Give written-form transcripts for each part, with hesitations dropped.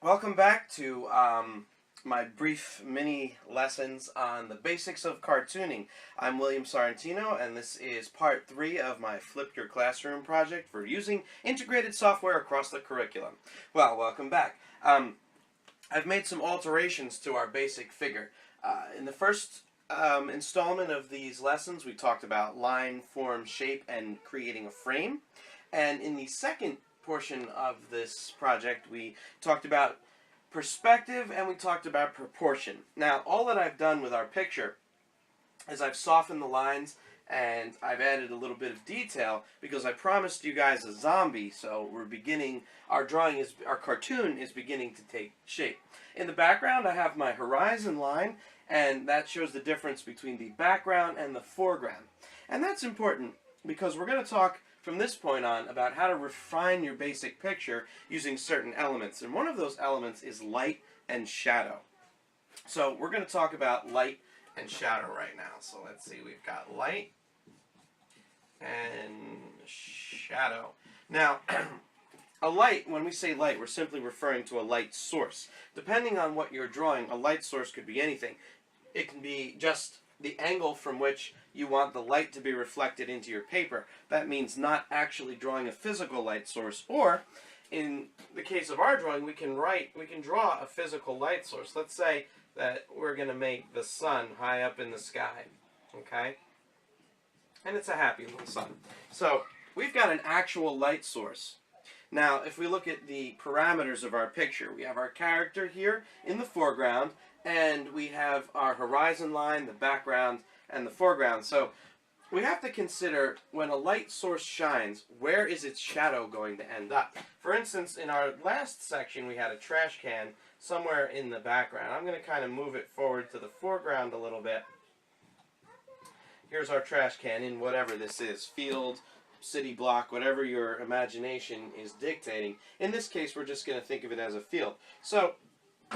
Welcome back to my brief mini lessons on the basics of cartooning. I'm William Sorrentino, and this is part 3 of my Flip Your Classroom project for using integrated software across the curriculum. Well, welcome back. I've made some alterations to our basic figure. In the first installment of these lessons, we talked about line, form, shape, and creating a frame. And in the second portion of this project, we talked about perspective and we talked about proportion. Now, all that I've done with our picture is I've softened the lines and I've added a little bit of detail because I promised you guys a zombie, so our cartoon is beginning to take shape. In the background, I have my horizon line, and that shows the difference between the background and the foreground. And that's important because we're going to talk from this point on about how to refine your basic picture using certain elements. And one of those elements is light and shadow. So we're going to talk about light and shadow right now. So let's see, we've got light and shadow. Now, a light, when we say light, we're simply referring to a light source. Depending on what you're drawing, a light source could be anything. It can be just the angle from which you want the light to be reflected into your paper. That means not actually drawing a physical light source. Or, in the case of our drawing, we can draw a physical light source. Let's say that we're going to make the sun high up in the sky. Okay? And it's a happy little sun. So, we've got an actual light source. Now, if we look at the parameters of our picture, we have our character here in the foreground, and we have our horizon line, the background, and the foreground. So we have to consider when a light source shines, where is its shadow going to end up? For instance, in our last section, we had a trash can somewhere in the background. I'm going to kind of move it forward to the foreground a little bit. Here's our trash can in whatever this is, field, city block, whatever your imagination is dictating. In this case, we're just going to think of it as a field. So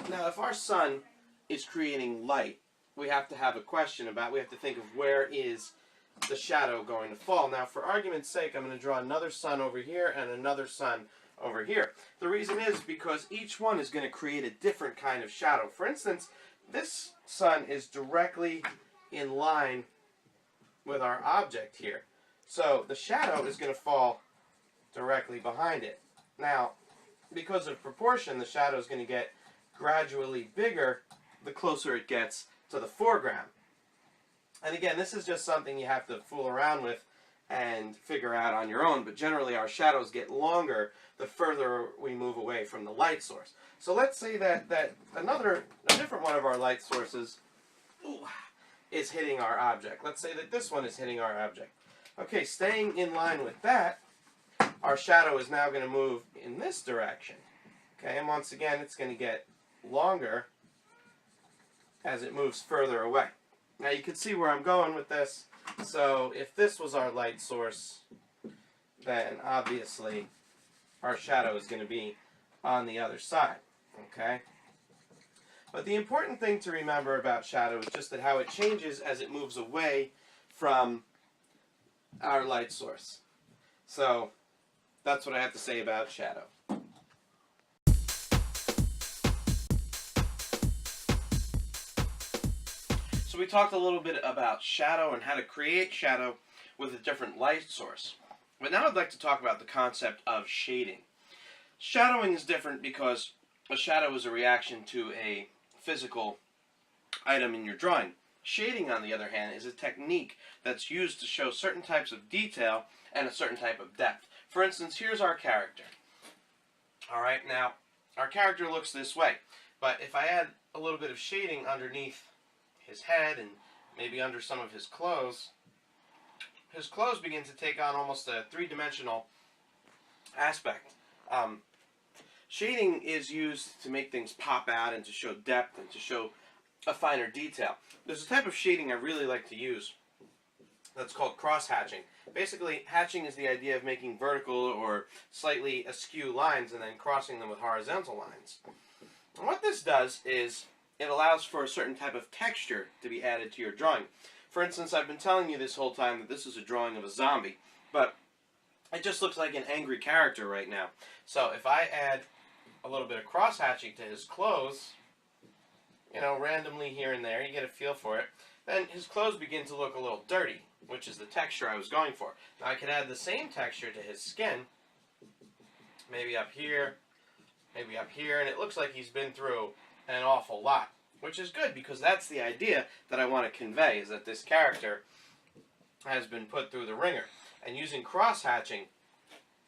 now if our sun is creating light, we have to have a question about, we have to think of where is the shadow going to fall. Now, for argument's sake, I'm going to draw another sun over here and another sun over here. The reason is because each one is going to create a different kind of shadow. For instance, this sun is directly in line with our object here. So the shadow is going to fall directly behind it. Now, because of proportion, the shadow is going to get gradually bigger the closer it gets to the foreground. And again, this is just something you have to fool around with and figure out on your own, but generally our shadows get longer the further we move away from the light source. So let's say that a different one of our light sources is hitting our object. Let's say that this one is hitting our object. Okay, staying in line with that, our shadow is now going to move in this direction. Okay, and once again, it's going to get longer as it moves further away. Now you can see where I'm going with this. So if this was our light source, then obviously our shadow is going to be on the other side. Okay? But the important thing to remember about shadow is just that how it changes as it moves away from our light source. So that's what I have to say about shadow. So we talked a little bit about shadow and how to create shadow with a different light source. But now I'd like to talk about the concept of shading. Shadowing is different because a shadow is a reaction to a physical item in your drawing. Shading, on the other hand, is a technique that's used to show certain types of detail and a certain type of depth. For instance, here's our character. Alright, now, our character looks this way. But if I add a little bit of shading underneath his head and maybe under some of his clothes begin to take on almost a three-dimensional aspect. Shading is used to make things pop out and to show depth and to show a finer detail. There's a type of shading I really like to use that's called cross-hatching. Basically, hatching is the idea of making vertical or slightly askew lines and then crossing them with horizontal lines. And what this does is it allows for a certain type of texture to be added to your drawing. For instance, I've been telling you this whole time that this is a drawing of a zombie, but it just looks like an angry character right now. So if I add a little bit of cross-hatching to his clothes, you know, randomly here and there, you get a feel for it, then his clothes begin to look a little dirty, which is the texture I was going for. Now I can add the same texture to his skin, maybe up here, and it looks like he's been through an awful lot, which is good because that's the idea that I want to convey, is that this character has been put through the ringer. And using cross-hatching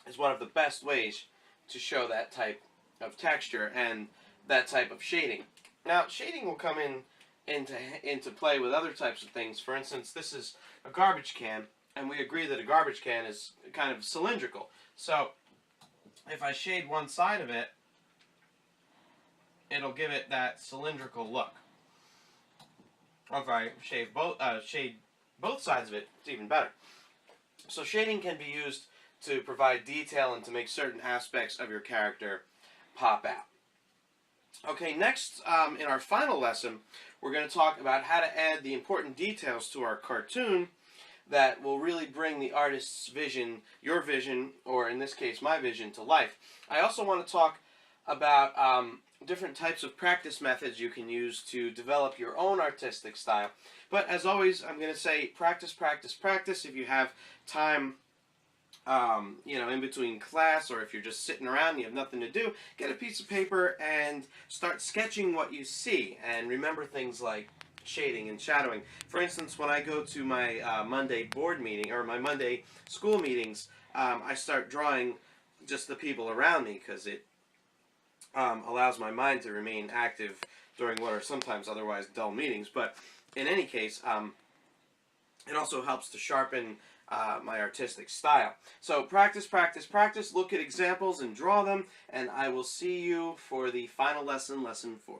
is one of the best ways to show that type of texture and that type of shading. Now, shading will come into play with other types of things. For instance, this is a garbage can, and we agree that a garbage can is kind of cylindrical. So, if I shade one side of it, it'll give it that cylindrical look. Or if I shade both sides of it, it's even better. So shading can be used to provide detail and to make certain aspects of your character pop out. Okay, next in our final lesson, we're going to talk about how to add the important details to our cartoon that will really bring the artist's vision, your vision, or in this case my vision, to life. I also want to talk about different types of practice methods you can use to develop your own artistic style. But as always, I'm going to say practice, practice, practice. If you have time, you know, in between class, or if you're just sitting around and you have nothing to do, get a piece of paper and start sketching what you see. And remember things like shading and shadowing. For instance, when I go to my Monday board meeting, or my Monday school meetings, I start drawing just the people around me, because it allows my mind to remain active during what are sometimes otherwise dull meetings. But in any case, it also helps to sharpen my artistic style. So practice, practice, practice. Look at examples and draw them. And I will see you for the final lesson, lesson 4.